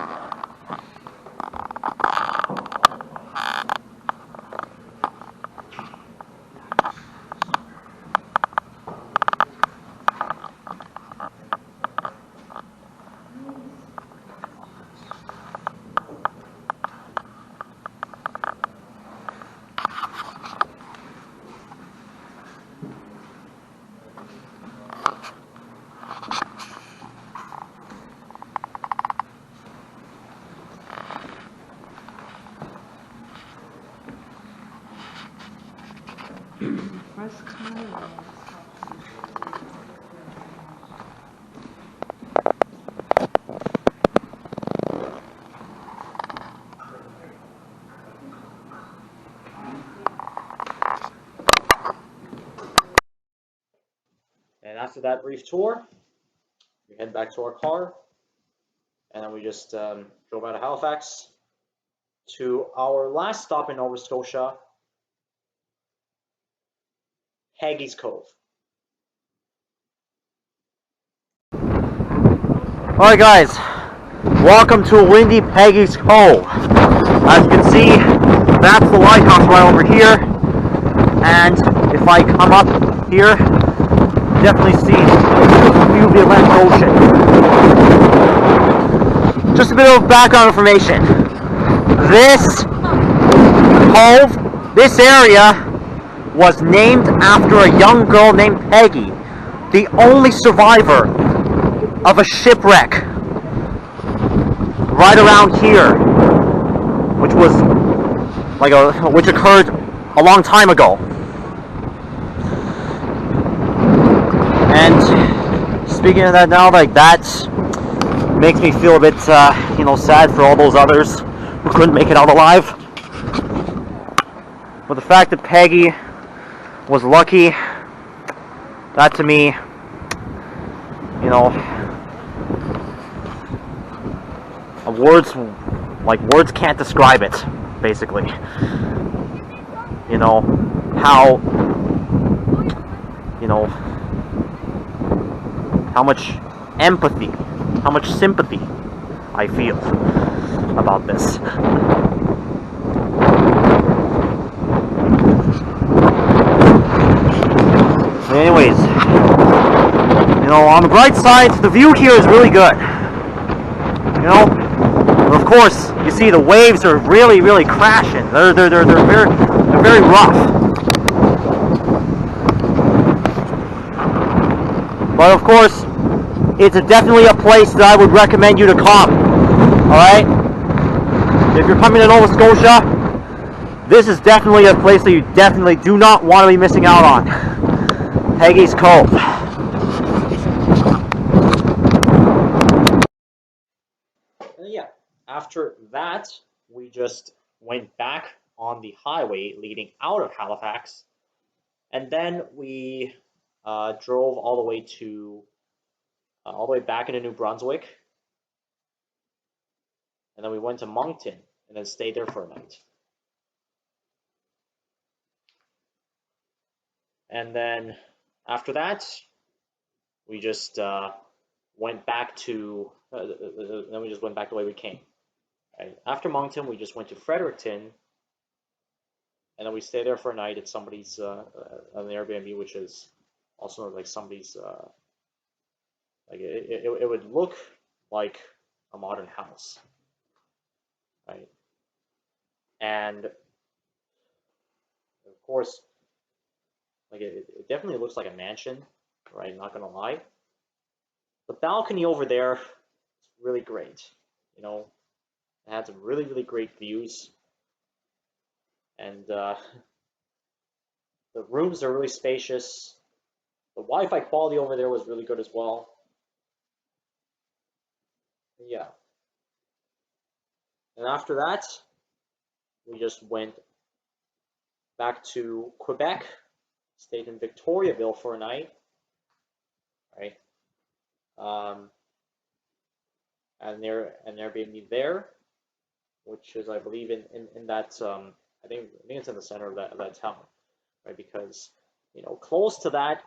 And after that brief tour, we head back to our car, and then we just drove out of Halifax to our last stop in Nova Scotia, Haggie's Cove. Alright guys, welcome to windy Peggy's Cove. As you can see, that's the lighthouse right over here, and if I come up here, definitely see the view of the Atlantic Ocean. Just a bit of background information. This cove, this area, was named after a young girl named Peggy, the only survivor of a shipwreck right around here, which occurred a long time ago. And speaking of that now, like that makes me feel a bit, sad for all those others who couldn't make it out alive. But the fact that Peggy was lucky, that to me, words can't describe it, basically. How much empathy, how much sympathy I feel about this. Anyways, on the bright side, the view here is really good. Of course, you see the waves are really, really crashing. They're very rough. But of course, it's definitely a place that I would recommend you to come. Alright? If you're coming to Nova Scotia, this is definitely a place that you definitely do not want to be missing out on. Haggie's Cove. And yeah, after that, we just went back on the highway leading out of Halifax, and then we drove all the way to all the way back into New Brunswick, and then we went to Moncton and then stayed there for a night. And then after that, we just went back to then we just went back the way we came. Right? After Moncton, we just went to Fredericton, and then we stayed there for a night at somebody's an Airbnb, which is also like somebody's like it would look like a modern house, right? And of course, like it definitely looks like a mansion, right? Not gonna lie. The balcony over there is really great. You know, it had some really, really great views. And the rooms are really spacious. The Wi-Fi quality over there was really good as well. Yeah. And after that, we just went back to Quebec, stayed in Victoriaville for a night, right? And an Airbnb there, which is, I believe, in that I think it's in the center of that town, right? Because you know, close to that,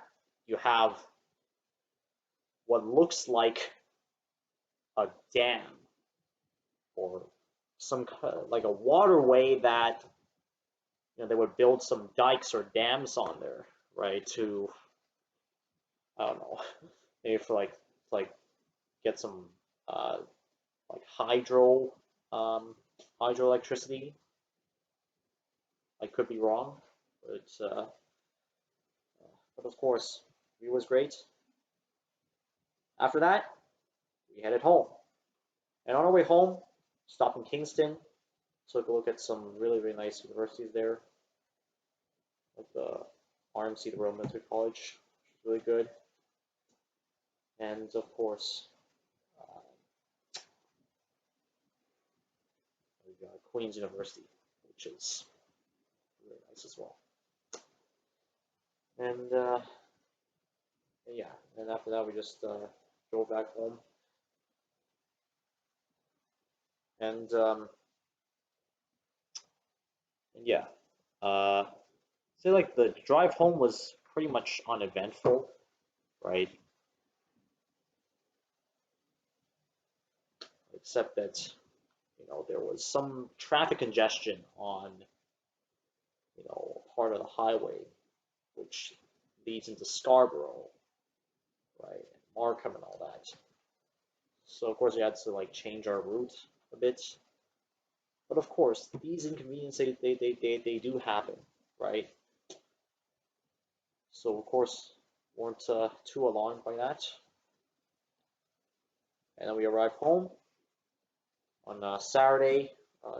you have what looks like a dam or some like a waterway that you know they would build some dikes or dams on there, right? To I don't know, maybe for like get some like hydroelectricity. I could be wrong, but of course, view was great. After that, we headed home, and on our way home, stopped in Kingston, took a look at some really, really nice universities there, like the RMC, the Royal Military College, which is really good, and of course, we got Queen's University, which is really nice as well. And yeah, and after that we just drove back home, and yeah, say like the drive home was pretty much uneventful, right? Except that you know there was some traffic congestion on you know part of the highway, which leads into Scarborough, right, and Markham and all that. So of course we had to like change our route a bit. But of course, these inconveniences they do happen, right? So of course weren't too alarmed by that. And then we arrived home on Saturday,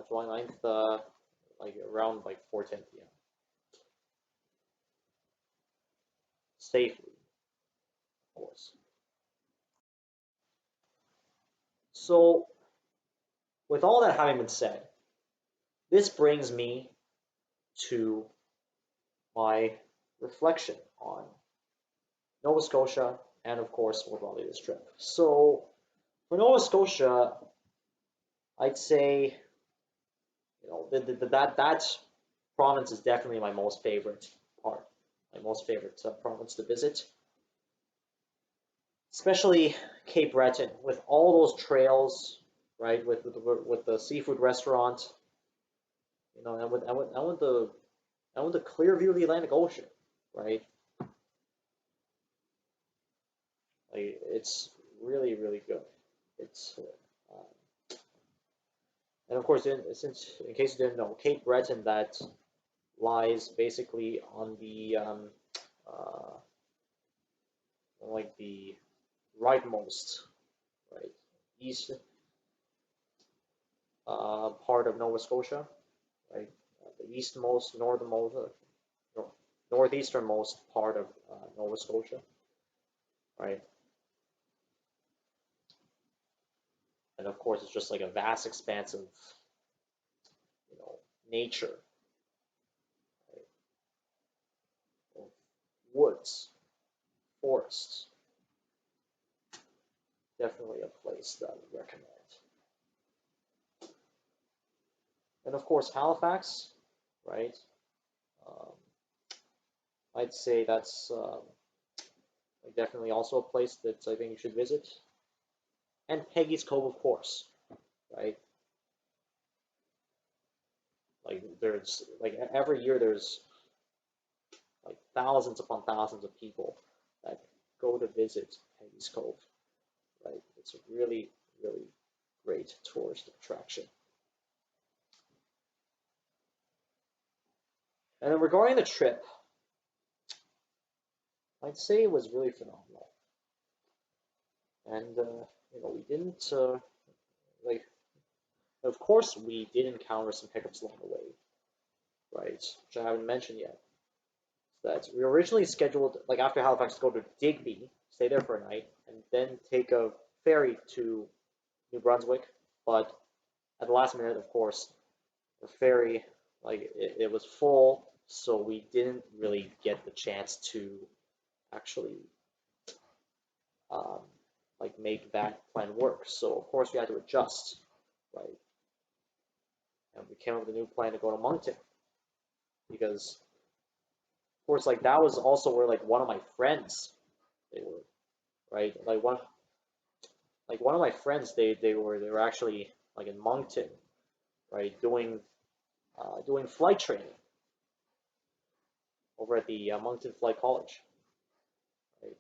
July 9th, like around like 4:10 p.m. Safely, of course. So with all that having been said, this brings me to my reflection on Nova Scotia and of course more broadly this trip. So for Nova Scotia, I'd say you know that province is definitely my most favorite part, my most favorite province to visit, especially Cape Breton with all those trails, right? With the seafood restaurant, you know, and with the clear view of the Atlantic Ocean, right? Like it's really really good. It's and of course, since in case you didn't know, Cape Breton that lies basically on the like the rightmost, right, east part of Nova Scotia, right, the eastmost, northernmost, northeasternmost part of Nova Scotia, right, and of course it's just like a vast expanse of you know nature, woods, forests. Definitely a place that I would recommend. And of course, Halifax, right? I'd say that's definitely also a place that I think you should visit. And Peggy's Cove, of course, right? Like there's like every year there's like thousands upon thousands of people that go to visit Peggy's Cove, right? It's a really, really great tourist attraction. And then regarding the trip, I'd say it was really phenomenal. And we didn't like. Of course, we did encounter some hiccups along the way, right? Which I haven't mentioned yet. That we were originally scheduled, like after Halifax, to go to Digby, stay there for a night, and then take a ferry to New Brunswick. But at the last minute, of course, the ferry, like it was full, so we didn't really get the chance to actually like make that plan work. So of course we had to adjust, right? And we came up with a new plan to go to Moncton because, of course, like that was also where like one of my friends they were, right? Like one of my friends they were actually like in Moncton, right, doing flight training over at the Moncton Flight College. Right?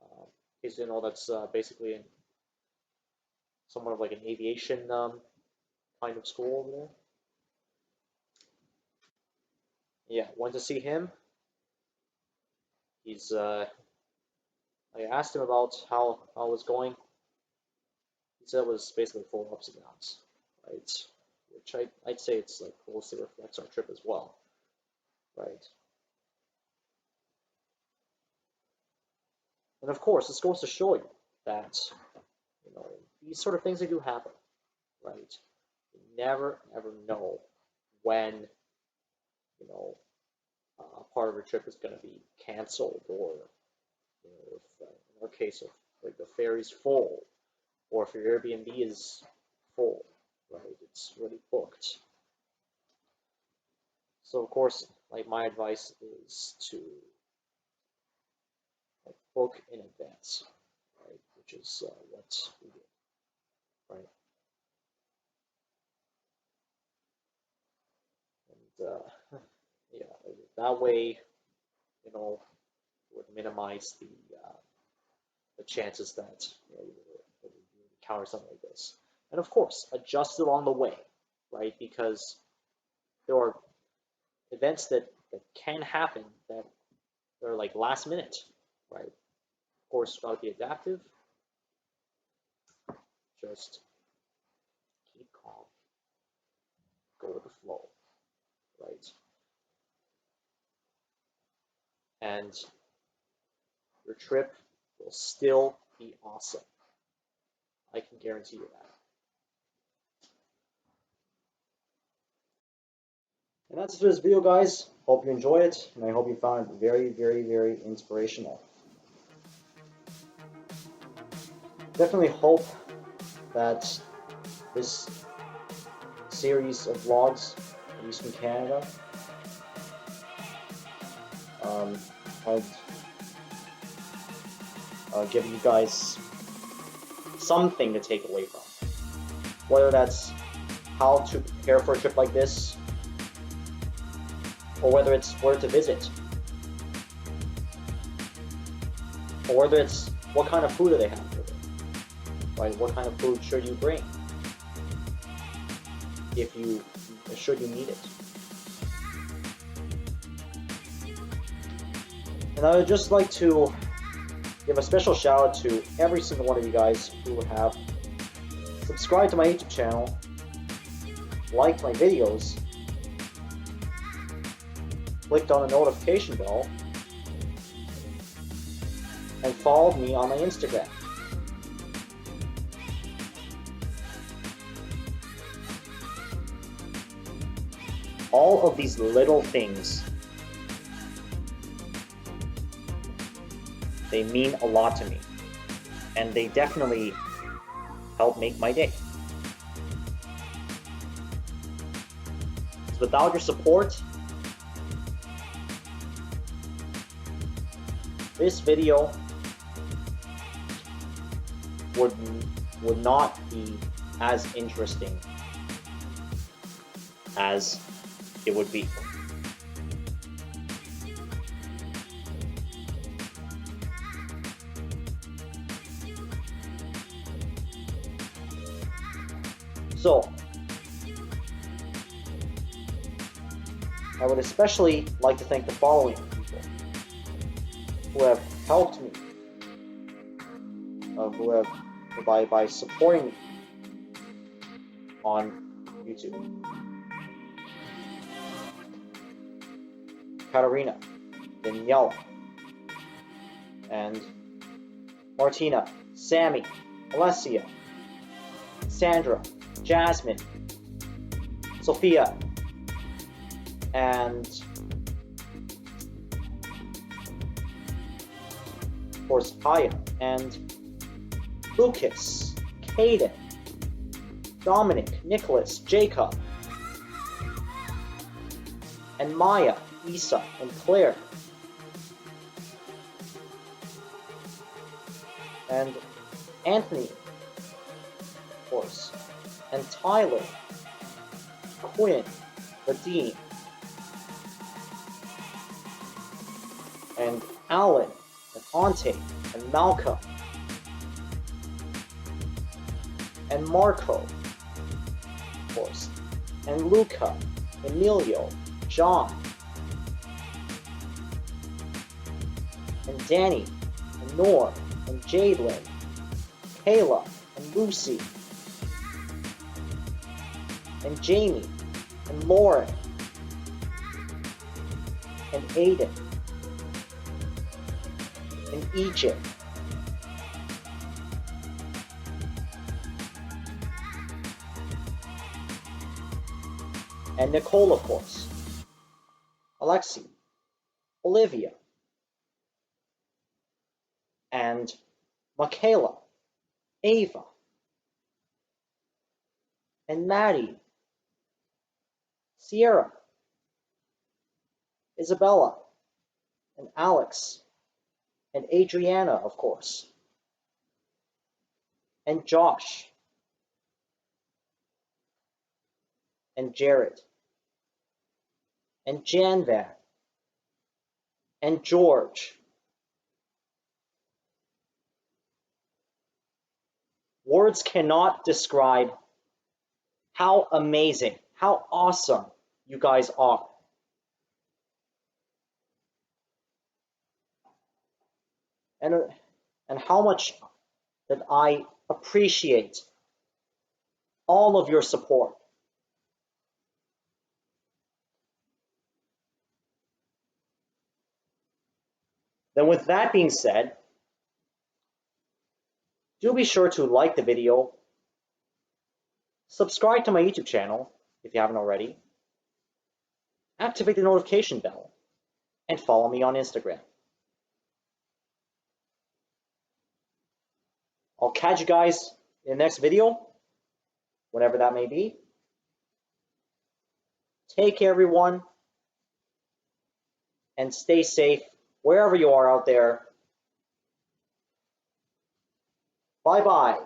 In case you didn't know, that's basically somewhat of like an aviation kind of school over there. Yeah, went to see him. He's I asked him about how it was going. He said it was basically full of ups and downs, right? Which I'd say it's like closely reflects our trip as well, right? And of course, this goes to show you that these sort of things they do happen, right? You never ever know when a part of your trip is going to be canceled, or if in our case, if like the ferry's full, or if your Airbnb is full, right? It's really booked. So of course, like my advice is to like book in advance, right? Which is what we did, right? And yeah, that way, it would minimize the chances that we encounter something like this. And of course, adjust along the way, right? Because there are events that can happen that are like last minute, right? Of course, try to be adaptive. Just keep calm, go with the flow, right? And your trip will still be awesome. I can guarantee you that. And that's it for this video, guys. Hope you enjoyed it, and I hope you found it very, very, very inspirational. Definitely hope that this series of vlogs, at least from Canada, I've given you guys something to take away from. Whether that's how to prepare for a trip like this, or whether it's where to visit, or whether it's what kind of food do they have for it, right? What kind of food should you bring should you need it? And I would just like to give a special shout out to every single one of you guys who have subscribed to my YouTube channel, liked my videos, clicked on the notification bell, and followed me on my Instagram. All of these little things They mean a lot to me, and they definitely help make my day. Without your support, this video would not be as interesting as it would be. So, I would especially like to thank the following people who have helped me, by supporting me on YouTube. Katarina, Dyalla, and Martina, Sammy, Alessia, Sandra, Jasmine, Sophia, and of course Kaya, and Lucas, Caden, Dominic, Nicholas, Jacob, and Maya, Isa, and Claire, and Anthony, of course, and Tyler, Quinn, Vadim, and Alan, and Ante, and Malcolm, and Marco, of course, and Luca, Emilio, John, and Danny, and Norm, and Jadelyn, Kayla, and Lucy, and Jamie, and Lauren, and Aiden, and Egypt, and Nicole, of course, Alexi, Olivia, and Michaela, Ava, and Maddie, Sierra, Isabella, and Alex, and Adriana, of course, and Josh, and Jared, and Janvan, and George. Words cannot describe how amazing, how awesome you guys are. And how much that I appreciate all of your support. Then with that being said, do be sure to like the video, subscribe to my YouTube channel if you haven't already, activate the notification bell, and follow me on Instagram. I'll catch you guys in the next video, whenever that may be. Take care, everyone, and stay safe wherever you are out there. Bye-bye.